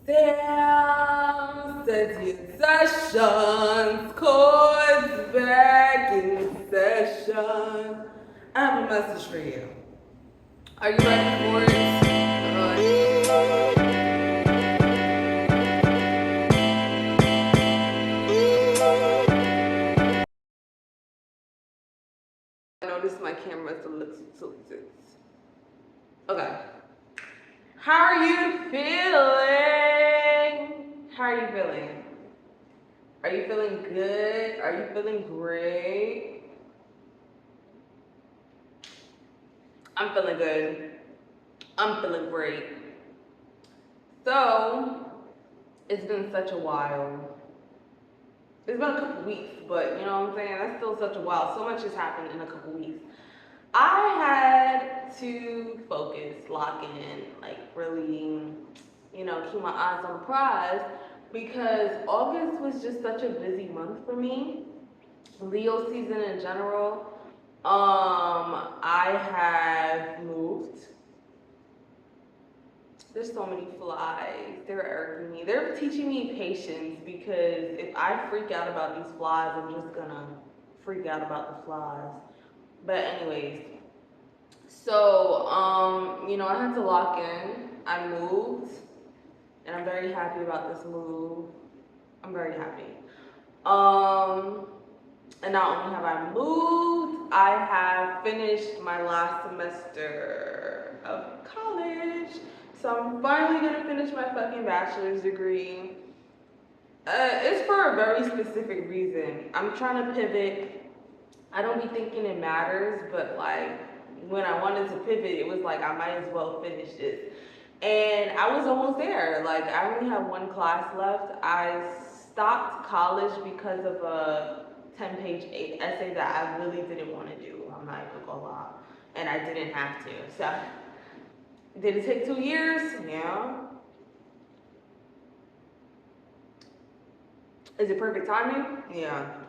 Sam sessions, chords back in session. I have a message for you. Are you ready for it? I noticed my camera is a little tilted. Okay. How are you feeling? How are you feeling? Are you feeling good? Are you feeling great? I'm feeling good. I'm feeling great. So, it's been such a while. It's been a couple weeks, but you know what I'm saying? That's still such a while. So much has happened in a couple weeks. I had to focus, lock in, like really, keep my eyes on the prize because August was just such a busy month for me. Leo season in general. I have moved. There's so many flies. They're irking me. They're teaching me patience because if I freak out about these flies, I'm just gonna freak out about the flies. But anyways, so I had to lock in. I moved, and I'm very happy about this move. I'm very happy. And not only have I moved, I have finished my last semester of college. So I'm finally gonna finish my fucking bachelor's degree. It's for a very specific reason. I'm trying to pivot. I don't be thinking it matters, but like when I wanted to pivot, it was like I might as well finish this. And I was almost there. Like I only have one class left. I stopped college because of a 10-page essay that I really didn't want to do. I'm not even gonna lie. And I didn't have to. So did it take 2 years? Yeah. Is it perfect timing? Yeah.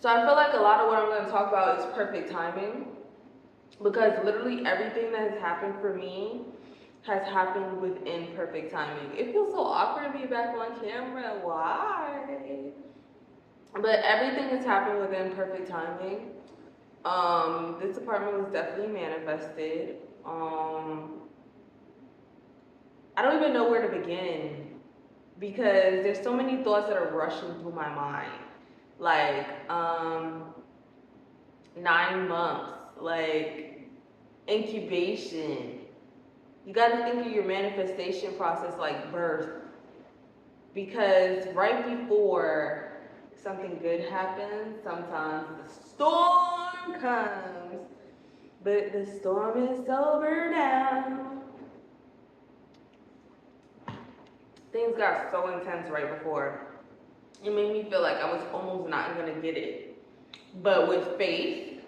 So I feel like a lot of what I'm going to talk about is perfect timing because literally everything that has happened for me has happened within perfect timing. It feels so awkward to be back on camera. Why? But everything has happened within perfect timing. This apartment was definitely manifested. I don't even know where to begin because there's so many thoughts that are rushing through my mind. Like, 9 months, like incubation. You got to think of your manifestation process like birth because right before something good happens, sometimes the storm comes, but the storm is over now. Things got so intense right before. It made me feel like I was almost not gonna get it. But with faith,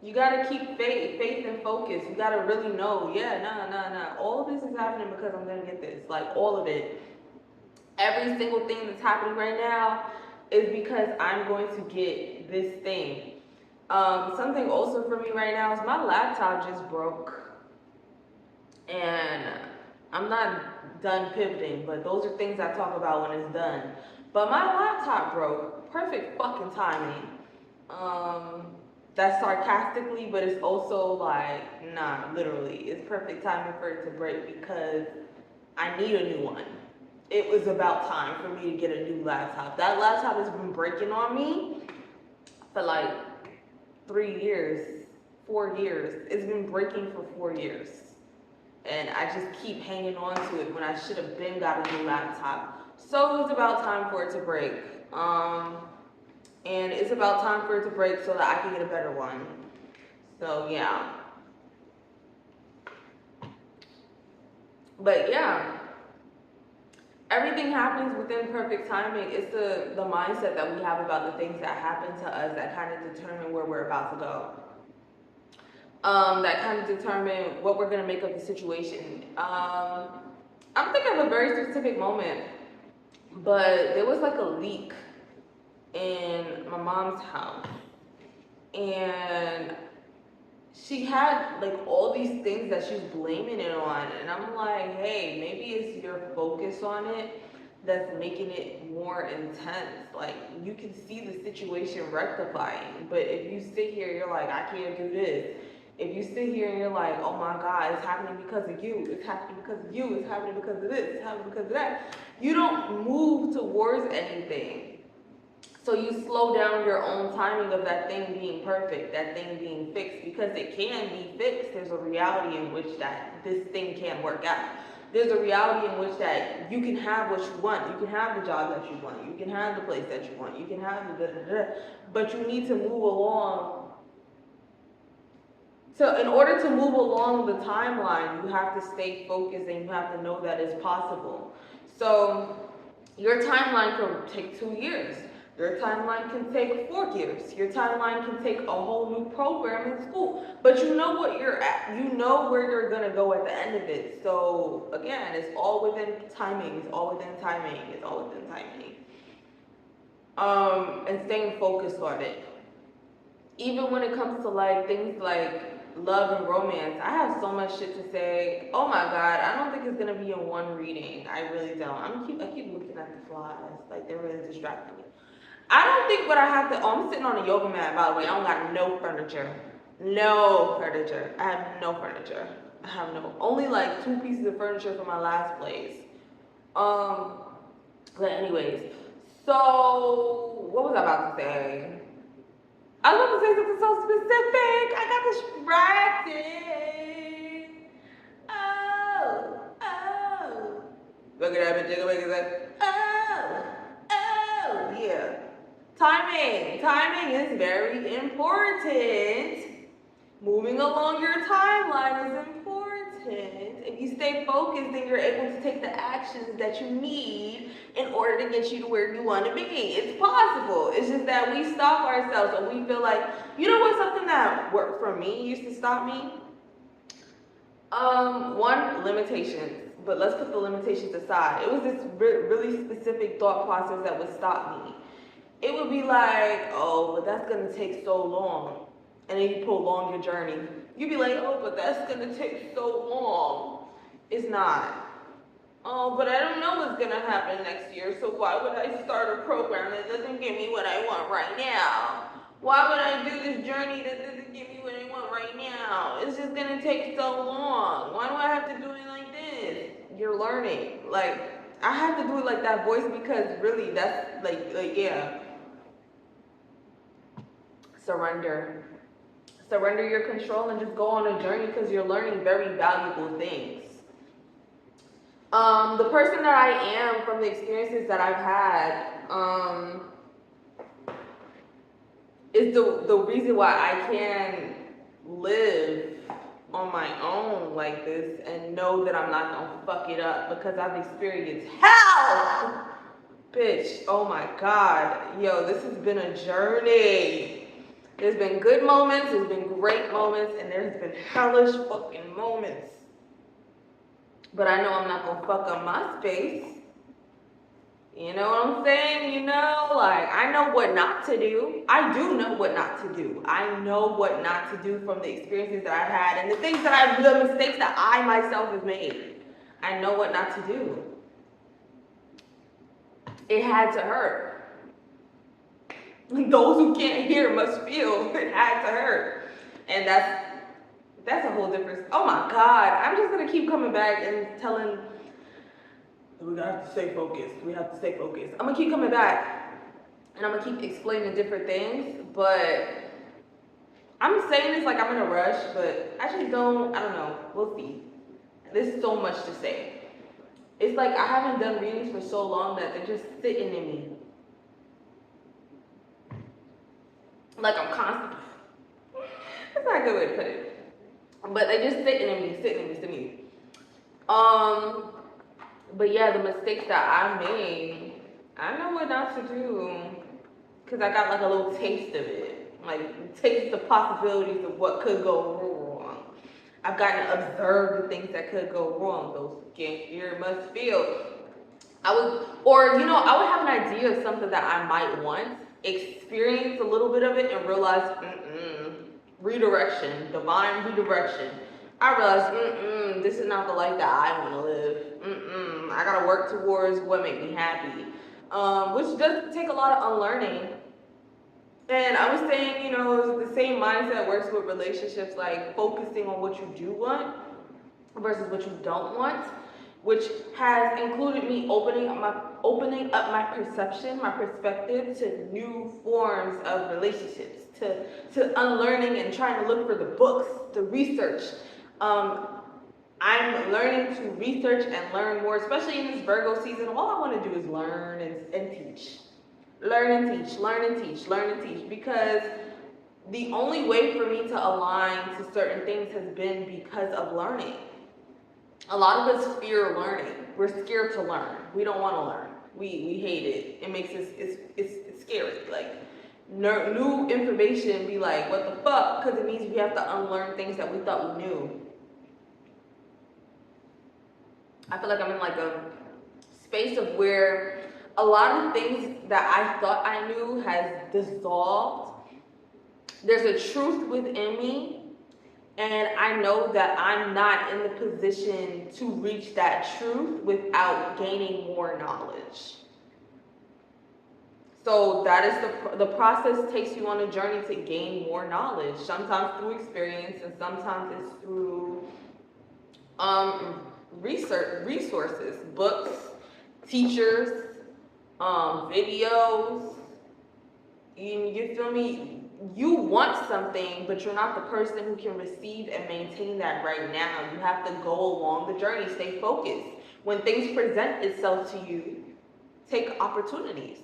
you gotta keep faith and focus. You gotta really know, nah. All of this is happening because I'm gonna get this. Like all of it. Every single thing that's happening right now is because I'm going to get this thing. Something also for me right now is my laptop just broke. And I'm not done pivoting, but those are things I talk about when it's done. But my laptop broke. Perfect fucking timing. That's sarcastically, but it's also like, nah, literally. It's perfect timing for it to break because I need a new one. It was about time for me to get a new laptop. That laptop has been breaking on me for like 3 years, 4 years. It's been breaking for 4 years. And I just keep hanging on to it when I should have been got a new laptop. So it was about time for it to break. And it's about time for it to break so that I can get a better one. So yeah. But yeah, everything happens within perfect timing. It's the mindset that we have about the things that happen to us that kind of determine where we're about to go. That kind of determine what we're gonna make of the situation. I'm thinking of a very specific moment, but there was like a leak in my mom's house, and she had like all these things that she's blaming it on, and I'm like, hey, maybe it's your focus on it that's making it more intense. Like, you can see the situation rectifying, but if you sit here, you're like, I can't do this. If you sit here and you're like, oh my God, it's happening because of you, it's happening because of you, it's happening because of this, it's happening because of that, you don't move towards anything. So you slow down your own timing of that thing being perfect, that thing being fixed, because it can be fixed. There's a reality in which that this thing can work out. There's a reality in which that you can have what you want. You can have the job that you want. You can have the place that you want. You can have the da-da-da. But you need to move along. So in order to move along the timeline, you have to stay focused and you have to know that it's possible. So your timeline could take 2 years. Your timeline can take 4 years. Your timeline can take a whole new program in school. But you know what you're at. You know where you're going to go at the end of it. So again, it's all within timing. It's all within timing. It's all within timing. And staying focused on it. Even when it comes to like things like love and romance, I have so much shit to say. Oh my God, I don't think it's gonna be in one reading. I really don't. I keep looking at the flies, like they're really distracting me. I don't think what I have to. Oh, I'm sitting on a yoga mat, by the way. I don't got no furniture. No furniture. I have no furniture. I have no. Only like 2 pieces of furniture from my last place. But anyways, so what was I about to say? I was about to say something so specific. I got distracted. Oh. Look at that bitch. Look at that. Oh, yeah. Timing is very important. Moving along your timeline is important. If you stay focused, then you're able to take the actions that you need in order to get you to where you want to be. It's possible. It's just that we stop ourselves and we feel like, you know what, something that worked for me, used to stop me? One, limitations. But let's put the limitations aside. It was this really specific thought process that would stop me. It would be like, oh, but that's going to take so long. And then you prolong your journey. You'd be like, oh, but that's going to take so long. It's not. Oh, but I don't know what's going to happen next year, so why would I start a program that doesn't give me what I want right now? Why would I do this journey that doesn't give me what I want right now? It's just going to take so long. Why do I have to do it like this? You're learning. Like, I have to do it like that voice because really that's like yeah. Surrender your control and just go on a journey because you're learning very valuable things. The person that I am from the experiences that I've had is the reason why I can live on my own like this and know that I'm not gonna fuck it up because I've experienced hell. Bitch, oh my God. Yo, this has been a journey. There's been good moments, there's been great moments, and there's been hellish fucking moments. But I know I'm not gonna fuck up my space. You know what I'm saying? You know, like, I know what not to do. I do know what not to do. I know what not to do from the experiences that I've had and the mistakes that I myself have made. I know what not to do. It had to hurt. Those who can't hear must feel. It had to hurt. And that's a whole different. Oh my God. I'm just going to keep coming back and telling. We have to stay focused. We have to stay focused. I'm going to keep coming back. And I'm going to keep explaining different things. But I'm saying this like I'm in a rush. But I don't know. We'll see. There's so much to say. It's like I haven't done readings for so long that they're just sitting in me. Like I'm constant. That's not a good way to put it. But they just sitting in me. But yeah, the mistakes that I made, I know what not to do. Cause I got like a little taste of it. Like taste the possibilities of what could go wrong. I've gotten to observe the things that could go wrong. Those can't hear must feel. I would have an idea of something that I might want, experience a little bit of it, and realize, redirection, divine redirection. I realized, this is not the life that I want to live. I gotta work towards what makes me happy, which does take a lot of unlearning. And I was saying, the same mindset works with relationships, like focusing on what you do want versus what you don't want, which has included me opening up my perception, my perspective to new forms of relationships, to unlearning and trying to look for the books, the research. I'm learning to research and learn more, especially in this Virgo season. All I want to do is learn and teach. Learn and teach, learn and teach, learn and teach. Because the only way for me to align to certain things has been because of learning. A lot of us fear learning. We're scared to learn. We don't want to learn. We hate it. It makes us, it's scary. Like, new information be like, what the fuck? Because it means we have to unlearn things that we thought we knew. I feel like I'm in like a space of where a lot of things that I thought I knew has dissolved. There's a truth within me, and I know that I'm not in the position to reach that truth without gaining more knowledge. So that is the process takes you on a journey to gain more knowledge, sometimes through experience and sometimes it's through resources, books, teachers, videos. You feel me? You want something, but you're not the person who can receive and maintain that right now. You have to go along the journey, stay focused. When things present itself to you, take opportunities,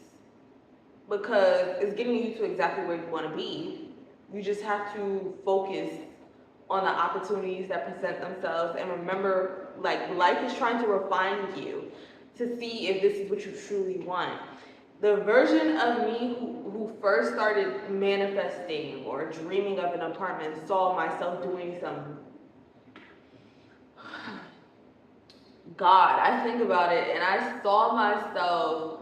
because it's getting you to exactly where you want to be. You just have to focus on the opportunities that present themselves, and remember, like, life is trying to refine you to see if this is what you truly want. The version of me who first started manifesting or dreaming of an apartment saw myself doing some, God, I think about it and I saw myself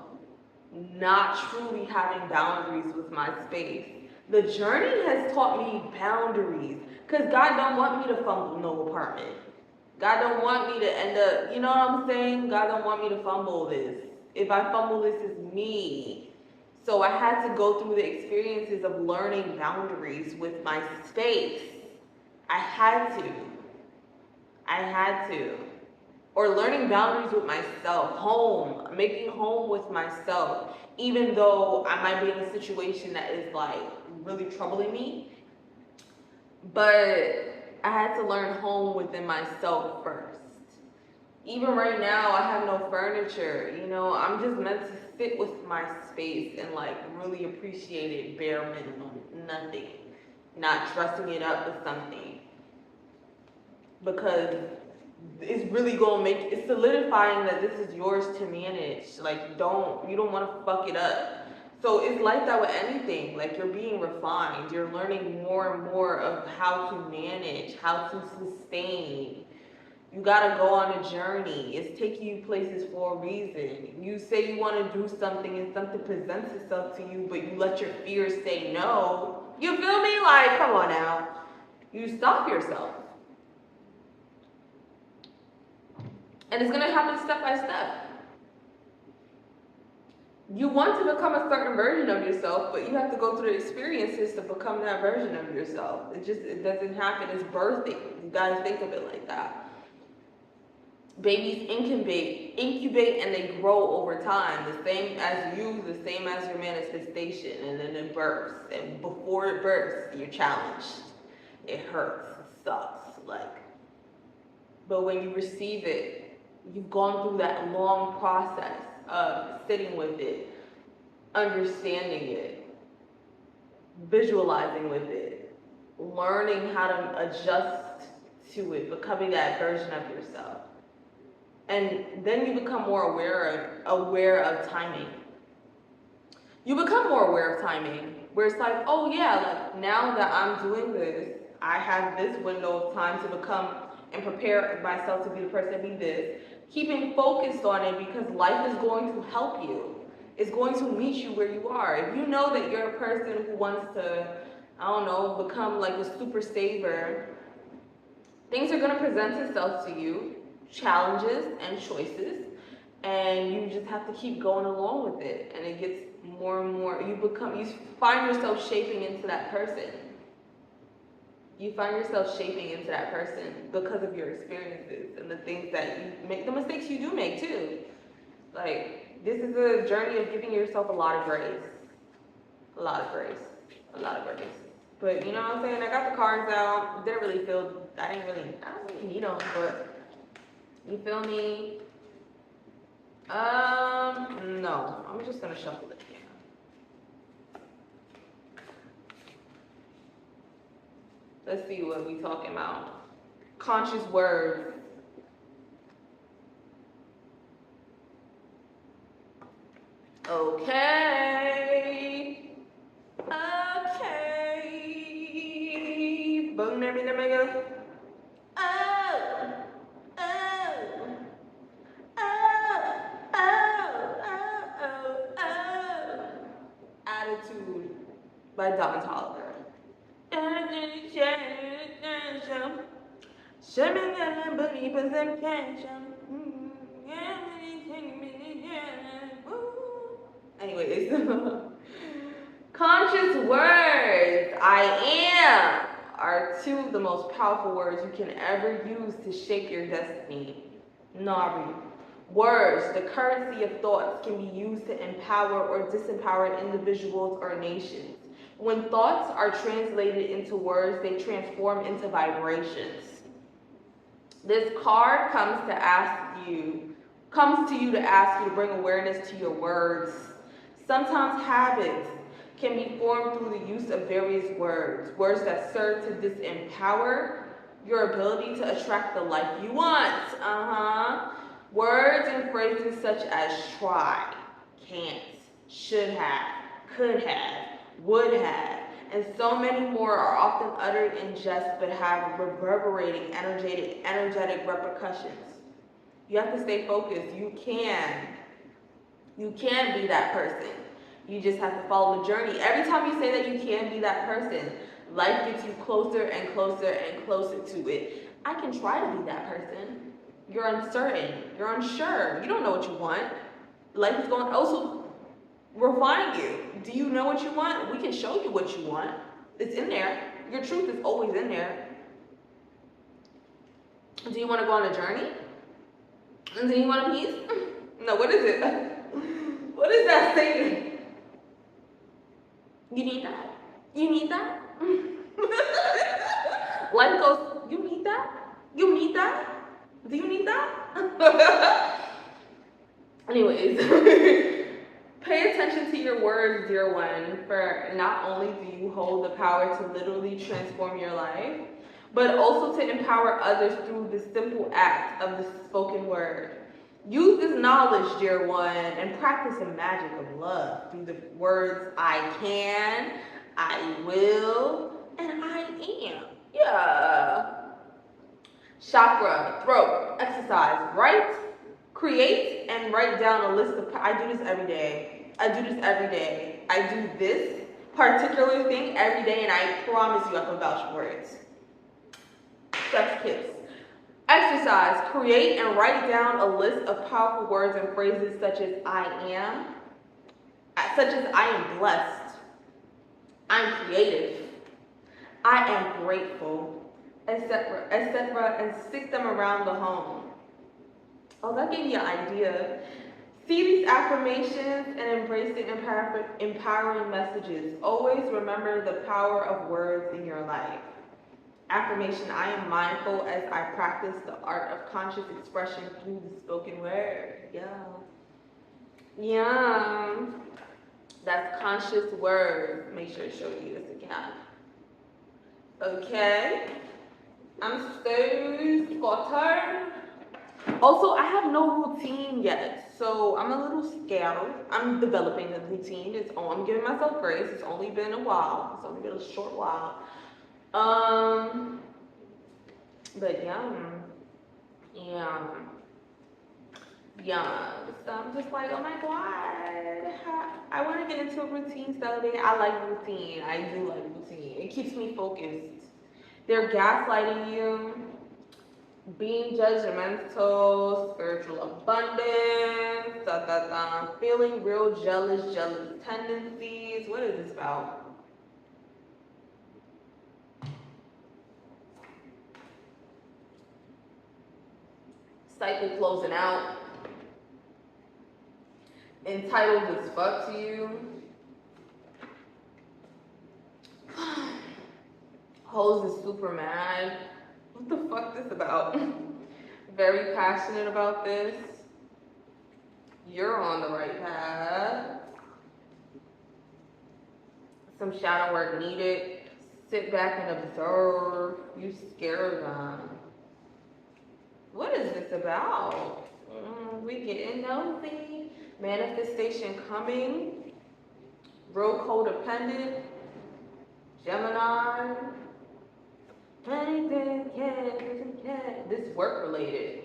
not truly having boundaries with my space. The journey has taught me boundaries, because God don't want me to fumble no apartment. God don't want me to end up, you know what I'm saying? God don't want me to fumble this. If I fumble this, it's me. So I had to go through the experiences of learning boundaries with my space. I had to. Or learning boundaries with myself, home, making home with myself, even though I might be in a situation that is like really troubling me. But I had to learn home within myself first. Even right now, I have no furniture, I'm just meant to sit with my space and like really appreciate it, bare minimum, nothing. Not dressing it up with something. Because it's really it's solidifying that this is yours to manage. Like, you don't want to fuck it up. So it's like that with anything. Like, you're being refined. You're learning more and more of how to manage, how to sustain. You gotta go on a journey. It's taking you places for a reason. You say you want to do something and something presents itself to you, but you let your fears say no. You feel me? Like, come on now. You stop yourself. And it's gonna happen step by step. You want to become a certain version of yourself, but you have to go through the experiences to become that version of yourself. It doesn't happen. It's birthing. You gotta think of it like that. Babies incubate and they grow over time. The same as you, the same as your manifestation. And then it births. And before it births, you're challenged. It hurts. It sucks. But when you receive it, you've gone through that long process of sitting with it, understanding it, visualizing with it, learning how to adjust to it, becoming that version of yourself. And then you become more aware of timing. You become more aware of timing, where it's like, oh yeah, like now that I'm doing this, I have this window of time to become and prepare myself to be the person to be this. Keeping focused on it, because life is going to help you. It's going to meet you where you are. If you know that you're a person who wants to I don't know, become like a super saver. Things are gonna present itself to you, challenges and choices, and you just have to keep going along with it. And it gets more and more, you find yourself shaping into that person. You find yourself shaping into that person because of your experiences and the things that you make, the mistakes you do make too. Like, this is a journey of giving yourself a lot of grace. A lot of grace. A lot of grace. But you know what I'm saying? I got the cards out. I don't really need them, but you feel me? No. I'm just gonna shuffle it. Let's see what we talking about. Conscious words. Okay. Boom, there, nigga. Oh. Attitude by Don Tolliver. Anyways, conscious words, I am, are two of the most powerful words you can ever use to shape your destiny. Nari. Words, the currency of thoughts, can be used to empower or disempower individuals or nations. When thoughts are translated into words, they transform into vibrations. This card comes to you to ask you to bring awareness to your words. Sometimes habits can be formed through the use of various words that serve to disempower your ability to attract the life you want. Words and phrases such as try, can't, should have, could have, would have, and so many more are often uttered in jest but have reverberating energetic repercussions. You have to stay focused. You can be that person. You just have to follow the journey. Every time you say that you can be that person, life gets you closer and closer and closer to it. I can try to be that person. You're uncertain. You're unsure. You don't know what you want. Life is going also refine you. Do you know what you want? We can show you what you want. It's in there. Your truth is always in there. Do you want to go on a journey? Do you want a peace? No, what is it? What is that saying? You need that? You need that? Life goes, you need that? You need that? Do you need that? Anyways, pay attention to your words, dear one, for not only do you hold the power to literally transform your life, but also to empower others through the simple act of the spoken word. Use this knowledge, dear one, and practice the magic of love through the words I can, I will, and I am. Yeah. Chakra, throat, exercise, write, create, and write down a list of, I do this every day. I do this every day. I do this particular thing every day, and I promise you I can vouch for it. Sex tips. Exercise, create and write down a list of powerful words and phrases such as I am blessed, I'm creative, I am grateful, etc., and stick them around the home. Oh, that gave you an idea. See these affirmations and embrace the empowering messages. Always remember the power of words in your life. Affirmation, I am mindful as I practice the art of conscious expression through the spoken word. Yeah. That's conscious word. Make sure to show you this again. Okay. I'm so scattered. Also, I have no routine yet, so I'm a little scattered. I'm developing a routine. I'm giving myself grace. It's only been a while. It's only been a short while. But yeah. young. So I'm just like, oh my god, I want to get into a routine celebrating. I like routine. I do like routine. It keeps me focused. They're gaslighting you, being judgmental, spiritual abundance, feeling real jealous tendencies. What is this about? Cycle closing out. Entitled as fuck to you. Hoes is super mad. What the fuck this about? Very passionate about this. You're on the right path. Some shadow work needed. Sit back and observe. You scared them. What is this about? We getting nosy. Manifestation coming. Real codependent. Gemini. This work related.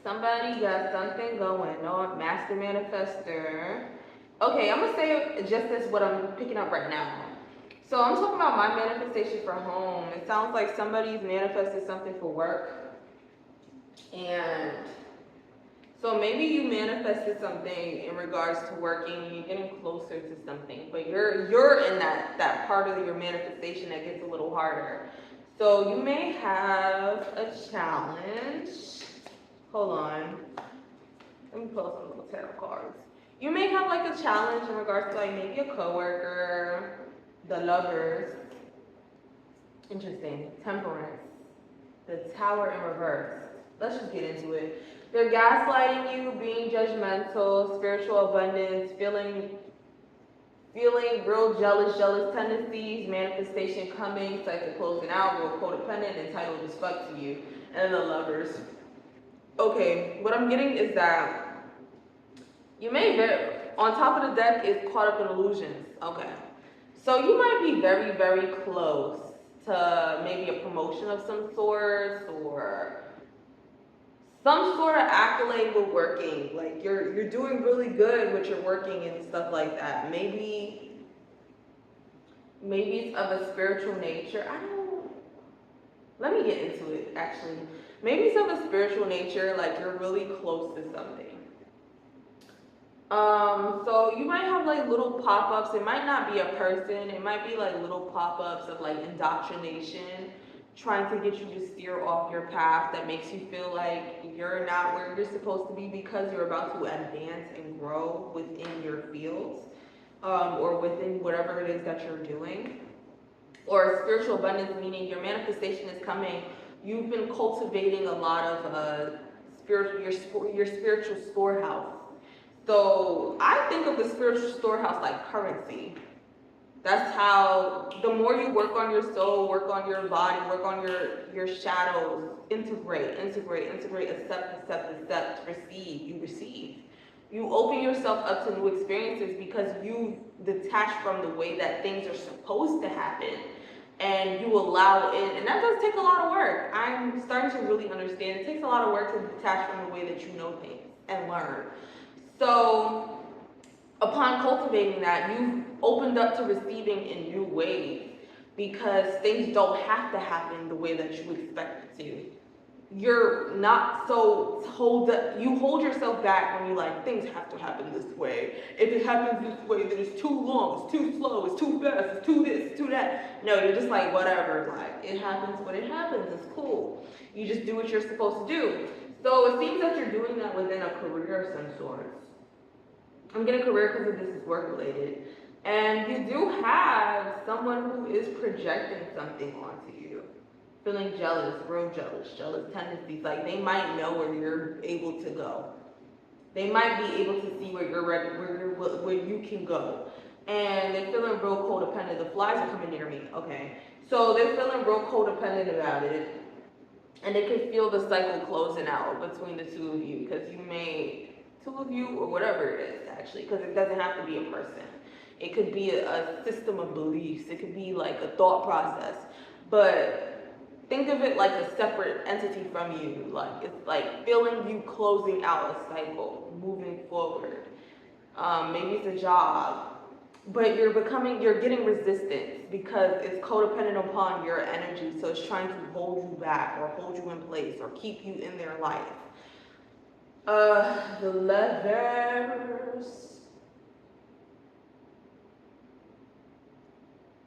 Somebody got something going on. Master manifester. Okay, I'm gonna say just as what I'm picking up right now. So I'm talking about my manifestation for home. It sounds like somebody's manifested something for work. And so maybe you manifested something in regards to working, you're getting closer to something, but you're in that part of your manifestation that gets a little harder. So you may have a challenge. Hold on. Let me pull up some little tarot cards. You may have like a challenge in regards to like maybe a coworker, the lovers. Interesting. Temperance. The Tower in reverse. Let's just get into it. They're gaslighting you, being judgmental, spiritual abundance, feeling real jealous tendencies, manifestation coming, cycle closing out, real codependent, entitled as fuck to you, and the lovers. Okay, what I'm getting is that you may on top of the deck is caught up in illusions. Okay, so you might be very, very close to maybe a promotion of some sort or some sort of accolade with working. Like you're doing really good with your working and stuff like that. Maybe it's of a spiritual nature. Let me get into it actually. Maybe it's of a spiritual nature, like you're really close to something. So you might have like little pop-ups. It might not be a person. It might be like little pop-ups of like indoctrination, trying to get you to steer off your path that makes you feel like you're not where you're supposed to be because you're about to advance and grow within your fields, or within whatever it is that you're doing. Or spiritual abundance, meaning your manifestation is coming. You've been cultivating a lot of your spiritual storehouse. So I think of the spiritual storehouse like currency. That's how, the more you work on your soul, work on your body, work on your shadows, integrate, accept, receive. You open yourself up to new experiences because you detach from the way that things are supposed to happen and you allow in, and that does take a lot of work. I'm starting to really understand it takes a lot of work to detach from the way that you know things and learn. So upon cultivating that, you've opened up to receiving in new ways because things don't have to happen the way that you expect it to. You're not so you hold yourself back when you like, things have to happen this way. If it happens this way, then it's too long, it's too slow, it's too fast, it's too this, it's too that. No, you're just like, whatever, like, it happens when it happens, it's cool. You just do what you're supposed to do. So it seems that you're doing that within a career of some sort. I'm getting career because this is work related. And you do have someone who is projecting something onto you. Feeling jealous, real jealous tendencies. Like they might know where you're able to go. They might be able to see where you're ready, where you can go. And they're feeling real codependent. The flies are coming near me. Okay. So they're feeling real codependent about it. And they can feel the cycle closing out between the two of you because two of you or whatever it is actually, because it doesn't have to be a person. It could be a system of beliefs. It could be like a thought process. But think of it like a separate entity from you. Like it's like feeling you closing out a cycle, moving forward. Maybe it's a job, but you're getting resistance because it's codependent upon your energy. So it's trying to hold you back or hold you in place or keep you in their life. The Lovers.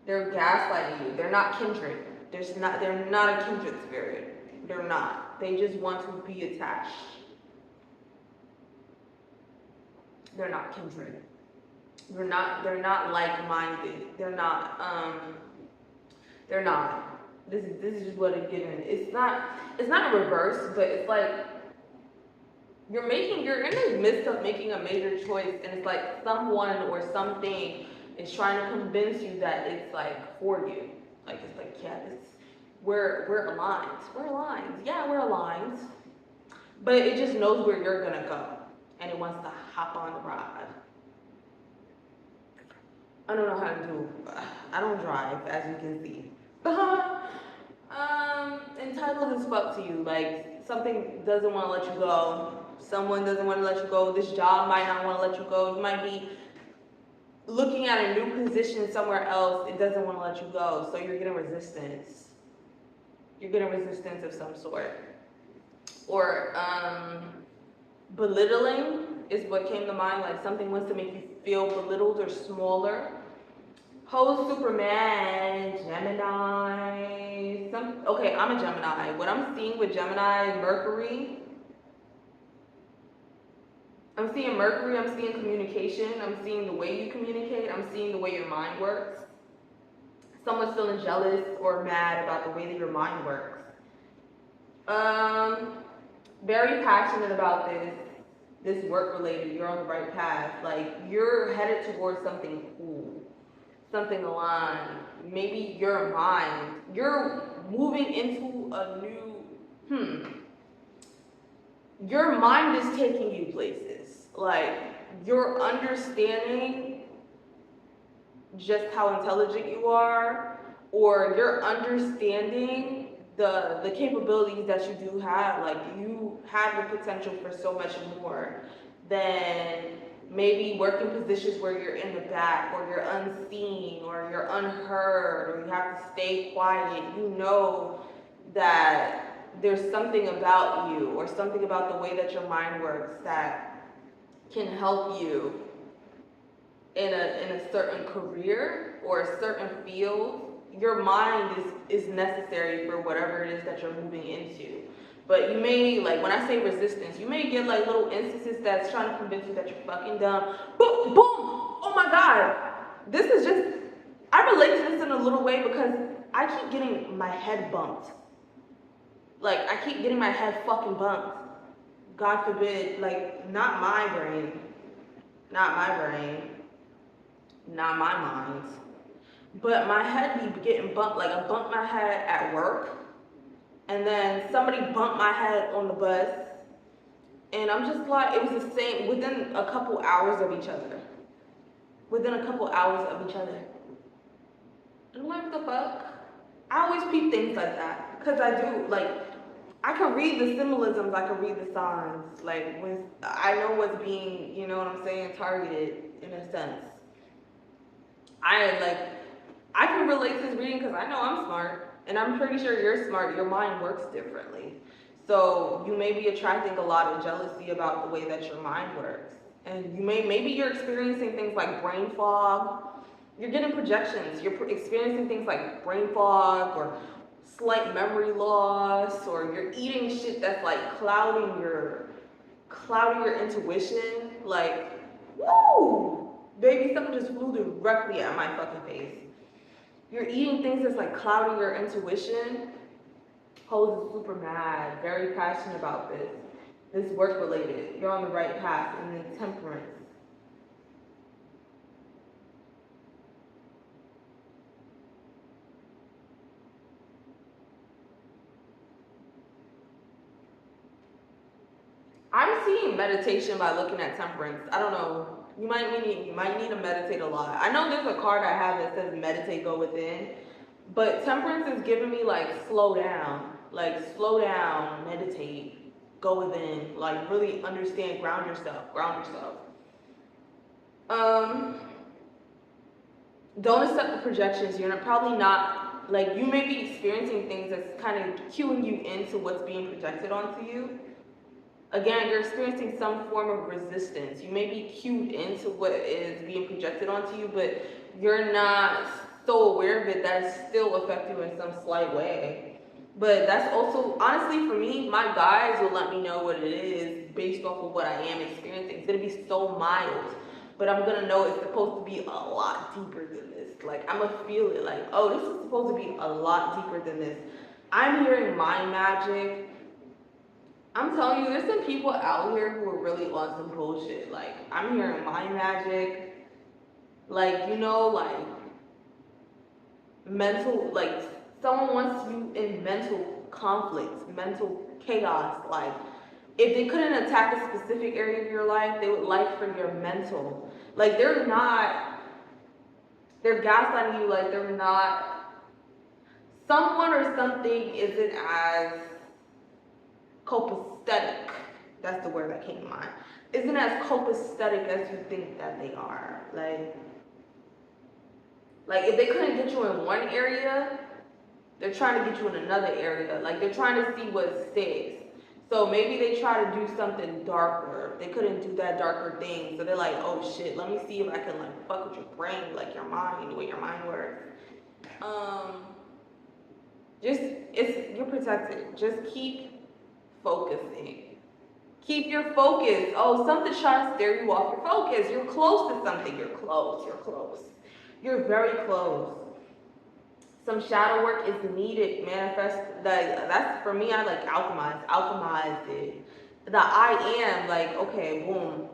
They're gaslighting you. They're not kindred. They're not a kindred spirit. They're not. They just want to be attached. They're not kindred. They're not like-minded. They're not. This is just what it's given. It's not a reverse, but it's like you're in the midst of making a major choice, and it's like someone or something is trying to convince you that it's like for you. Like it's like, yeah, we're aligned. We're aligned. Yeah, we're aligned. But it just knows where you're gonna go, and it wants to hop on the ride. I don't know how to do. I don't drive, as you can see. Entitled as fuck to you. Like something doesn't want to let you go. Someone doesn't want to let you go. This job might not want to let you go. You might be looking at a new position somewhere else. It doesn't want to let you go. So you're getting resistance. You're getting resistance of some sort. Or belittling is what came to mind. Like something wants to make you feel belittled or smaller. Whole Superman, Gemini. Okay, I'm a Gemini. What I'm seeing with Gemini, Mercury. I'm seeing Mercury, I'm seeing communication, I'm seeing the way you communicate, I'm seeing the way your mind works. Someone's feeling jealous or mad about the way that your mind works. Very passionate about this work related, you're on the right path. Like you're headed towards something cool, something aligned. Maybe your mind, you're moving into a new, your mind is taking you places. Like you're understanding just how intelligent you are, or you're understanding the capabilities that you do have. Like you have the potential for so much more than maybe working positions where you're in the back, or you're unseen, or you're unheard, or you have to stay quiet. You know that there's something about you or something about the way that your mind works that can help you in a certain career or a certain field. Your mind is necessary for whatever it is that you're moving into. But you may, like when I say resistance, you may get like little instances that's trying to convince you that you're fucking dumb. Boom, boom, oh my God. This is just, I relate to this in a little way because I keep getting my head bumped. Like, I keep getting my head fucking bumped. God forbid, like, not my brain, not my mind, but my head be getting bumped. Like, I bumped my head at work, and then somebody bumped my head on the bus, and I'm just like, it was the same, within a couple hours of each other. I'm like, what the fuck? I always peep things like that, because I do, like, I can read the symbolisms, I can read the signs, like, when I know what's being, you know what I'm saying, targeted, in a sense. I can relate to this reading because I know I'm smart, and I'm pretty sure you're smart. Your mind works differently. So you may be attracting a lot of jealousy about the way that your mind works. And maybe you're experiencing things like brain fog. You're getting projections. You're experiencing things like brain fog or slight memory loss, or you're eating shit that's like clouding your intuition. Like, woo! Baby, something just flew directly at my fucking face. You're eating things that's like clouding your intuition. Hoes is super mad, very passionate about this. This work related. You're on the right path. And then temperance. I'm seeing meditation by looking at temperance. I don't know. You might need to meditate a lot. I know there's a card I have that says meditate, go within, But temperance is giving me like slow down, meditate, go within, like really understand, ground yourself. Um, don't accept the projections. You're probably not, like, you may be experiencing things that's kind of cueing you into what's being projected onto you. Again, you're experiencing some form of resistance. You may be cued into what is being projected onto you, but you're not so aware of it that it still affects you in some slight way. But that's also, honestly, for me, my guides will let me know what it is based off of what I am experiencing. It's gonna be so mild, but I'm gonna know it's supposed to be a lot deeper than this. Like, I'm gonna feel it, like, oh, this is supposed to be a lot deeper than this. I'm hearing mind magic. I'm telling you, there's some people out here who are really on some bullshit. Like, I'm hearing mind magic, like, you know, like, mental, like, someone wants you in mental conflicts, mental chaos. Like, if they couldn't attack a specific area of your life, they would like for your mental. Like, they're gaslighting you, like, they're not, someone or something isn't as copacetic. That's the word that came to mind. Isn't as copacetic as you think that they are. Like if they couldn't get you in one area, they're trying to get you in another area. Like they're trying to see what sticks. So maybe they try to do something darker. They couldn't do that darker thing. So they're like, oh shit, let me see if I can like fuck with your brain, like your mind, the way your mind works. You're protected. Just keep focusing. Keep your focus. Oh, something's trying to steer you off your focus. You're close to something. You're close. You're very close. Some shadow work is needed. Manifest. That's for me. I like alchemize it. The I am, like, okay, boom.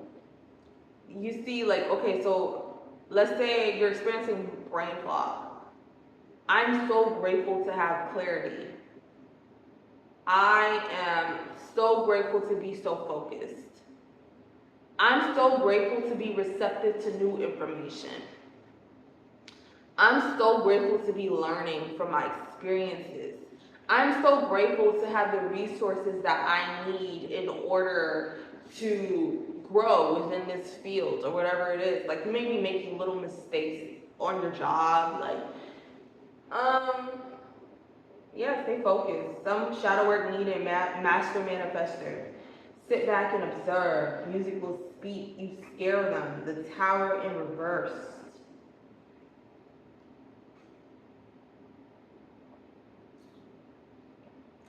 You see, like, okay, so let's say you're experiencing brain fog. I'm so grateful to have clarity. I am so grateful to be so focused. I'm so grateful to be receptive to new information. I'm so grateful to be learning from my experiences. I'm so grateful to have the resources that I need in order to grow within this field or whatever it is. Like, you may be making little mistakes on your job, like, yeah, stay focused. Some shadow work needed, master manifester. Sit back and observe. Music will speak. You scare them. The tower in reverse.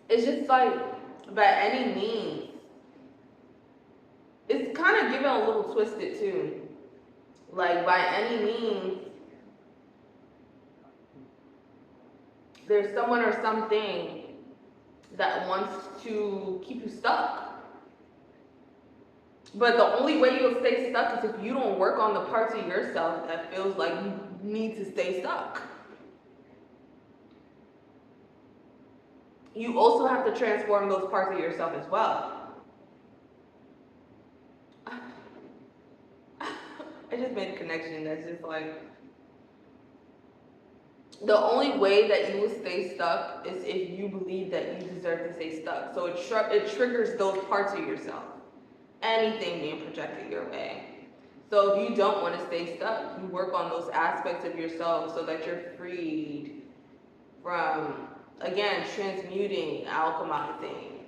It's just like, by any means. It's kind of given a little twisted too. Like, by any means, there's someone or something that wants to keep you stuck. But the only way you'll stay stuck is if you don't work on the parts of yourself that feels like you need to stay stuck. You also have to transform those parts of yourself as well. I just made a connection that's just like, the only way that you will stay stuck is if you believe that you deserve to stay stuck. So it triggers those parts of yourself. Anything being projected your way. So if you don't want to stay stuck, you work on those aspects of yourself so that you're freed from, again, transmuting, alchemizing,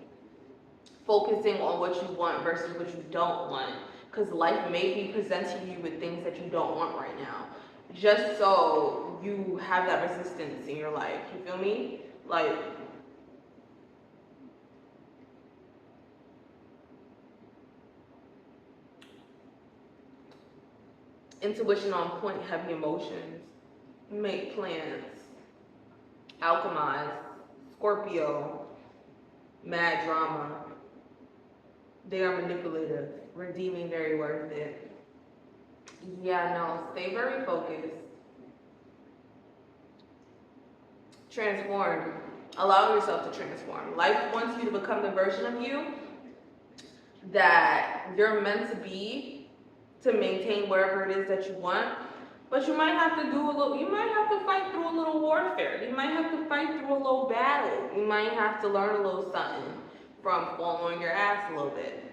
focusing on what you want versus what you don't want. Because life may be presenting you with things that you don't want right now, just so you have that resistance in your life. You feel me? Like, intuition on point, heavy emotions, make plans, alchemize, Scorpio, mad drama. They are manipulative, redeeming, very worth it. Yeah, no, stay very focused. Transform. Allow yourself to transform. Life wants you to become the version of you that you're meant to be, to maintain wherever it is that you want. But you might have to do a little, you might have to fight through a little warfare. You might have to fight through a little battle. You might have to learn a little something from falling on your ass a little bit.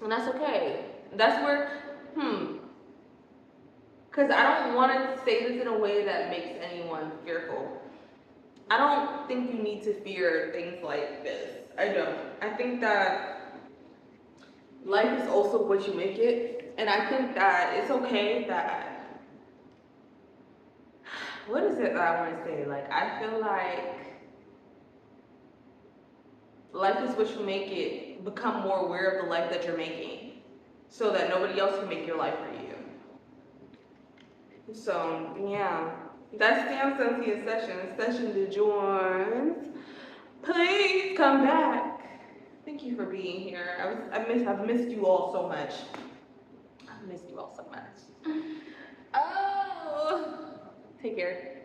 And that's okay. That's where, because I don't want to say this in a way that makes anyone fearful. I don't think you need to fear things like this. I don't. I think that life is also what you make it. And I think that it's okay that, what is it that I want to say? Like, I feel like life is what you make it. Become more aware of the life that you're making so that nobody else can make your life for you. So, yeah. That's the Cynthia session de joins. Please come back. Thank you for being here. I've missed you all so much. I've missed you all so much. Oh, take care.